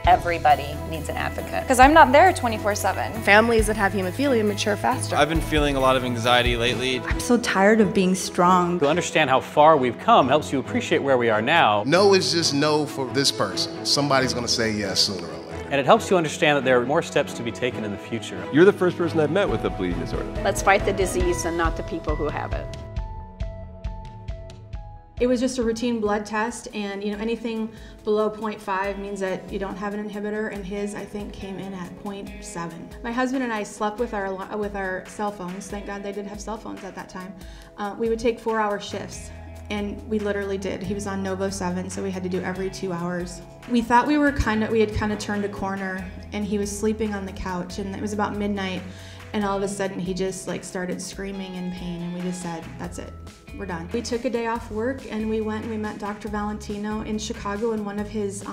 Everybody needs an advocate. Because I'm not there 24/7. Families that have hemophilia mature faster. I've been feeling a lot of anxiety lately. I'm so tired of being strong. To understand how far we've come helps you appreciate where we are now. No is just no for this person. Somebody's gonna say yes sooner or later. And it helps you understand that there are more steps to be taken in the future. You're the first person I've met with a bleeding disorder. Let's fight the disease and not the people who have it. It was just a routine blood test, and anything below 0.5 means that you don't have an inhibitor, and his, I think, came in at 0.7. My husband and I slept with our cell phones. Thank God they did have cell phones at that time. We would take 4-hour shifts, and we literally did. He was on Novo 7, so we had to do every 2 hours. We thought we had kind of turned a corner, and he was sleeping on the couch, and it was about midnight, and all of a sudden he just started screaming in pain, and we just said, that's it. We're done. We took a day off work and we went and we met Dr. Valentino in Chicago in one of his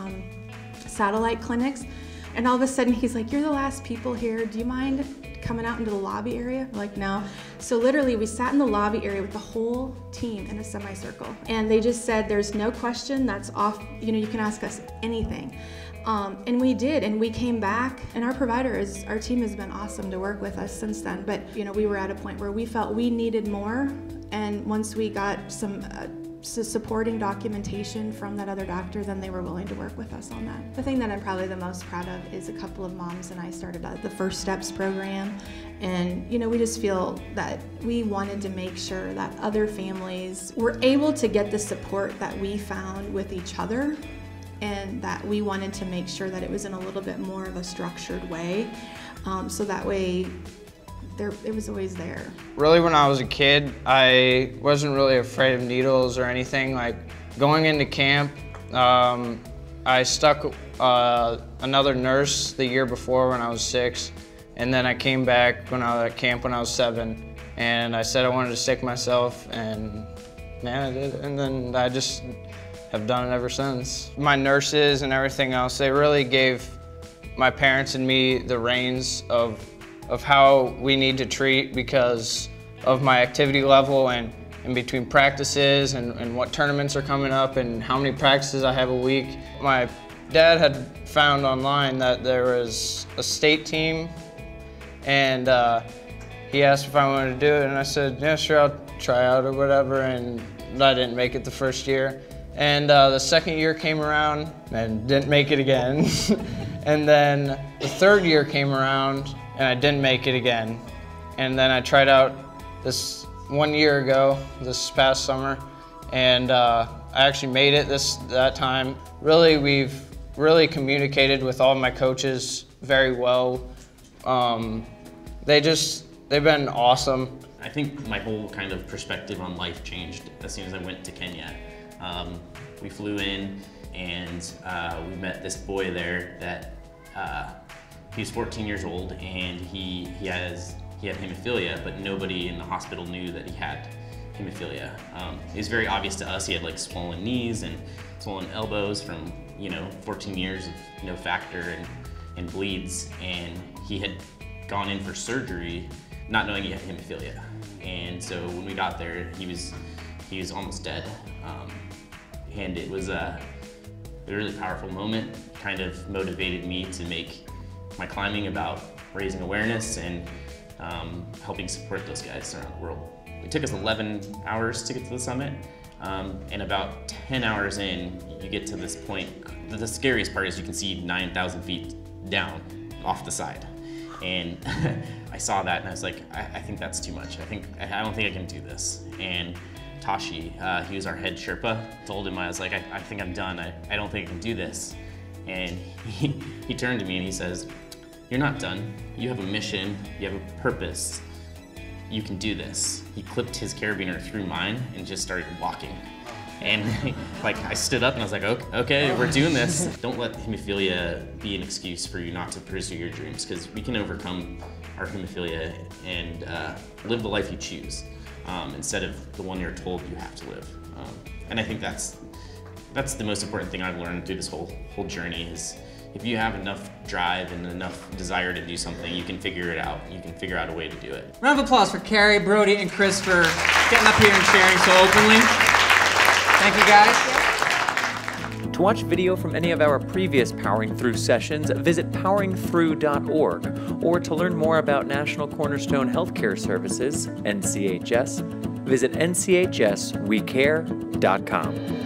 satellite clinics. And all of a sudden he's like, you're the last people here. Do you mind coming out into the lobby area? We're like, no. So literally we sat in the lobby area with the whole team in a semicircle. And they just said, there's no question, that's off, you can ask us anything. And we did, and we came back, and our team has been awesome to work with us since then, but we were at a point where we felt we needed more, and once we got some supporting documentation from that other doctor, then they were willing to work with us on that. The thing that I'm probably the most proud of is a couple of moms and I started the First Steps program, and we just feel that we wanted to make sure that other families were able to get the support that we found with each other, and that we wanted to make sure that it was in a little bit more of a structured way, so that way it was always there. Really, when I was a kid, I wasn't really afraid of needles or anything. Like going into camp, I stuck another nurse the year before when I was 6, and then I came back when I was at camp when I was 7, and I said I wanted to stick myself, and man, I did, and then I just have done it ever since. My nurses and everything else, they really gave my parents and me the reins of how we need to treat because of my activity level and in between practices and what tournaments are coming up and how many practices I have a week. My dad had found online that there was a state team, and he asked if I wanted to do it, and I said, yeah, sure, I'll try out or whatever, and I didn't make it the first year. And the second year came around and didn't make it again. And then the third year came around and I didn't make it again. And then I tried out this 1 year ago, this past summer, and I actually made it that time. Really, we've really communicated with all my coaches very well. They've been awesome. I think my whole kind of perspective on life changed as soon as I went to Kenya. We flew in and we met this boy there that he was 14 years old, and he had hemophilia, but nobody in the hospital knew that he had hemophilia. It was very obvious to us. He had swollen knees and swollen elbows from 14 years of no factor and bleeds, and he had gone in for surgery not knowing he had hemophilia. And so when we got there, he was almost dead. And it was a really powerful moment, kind of motivated me to make my climbing about raising awareness and helping support those guys around the world. It took us 11 hours to get to the summit, and about 10 hours in, you get to this point. The scariest part is you can see 9,000 feet down off the side. And I saw that and I was like, I think that's too much. I don't think I can do this. And Tashi, he was our head Sherpa, told him, I was like, I think I'm done. I don't think I can do this. And he turned to me and he says, you're not done. You have a mission, you have a purpose. You can do this. He clipped his carabiner through mine and just started walking. And I stood up and I was like, okay, we're doing this. Don't let hemophilia be an excuse for you not to pursue your dreams, because we can overcome our hemophilia and live the life you choose, instead of the one you're told you have to live. And I think that's the most important thing I've learned through this whole journey is if you have enough drive and enough desire to do something, you can figure it out. You can figure out a way to do it. Round of applause for Kari, Brody, and Chris for getting up here and sharing so openly. Thank you, guys. To watch video from any of our previous Powering Through sessions, visit poweringthrough.org, or to learn more about National Cornerstone Healthcare Services, NCHS, visit nchswecare.com.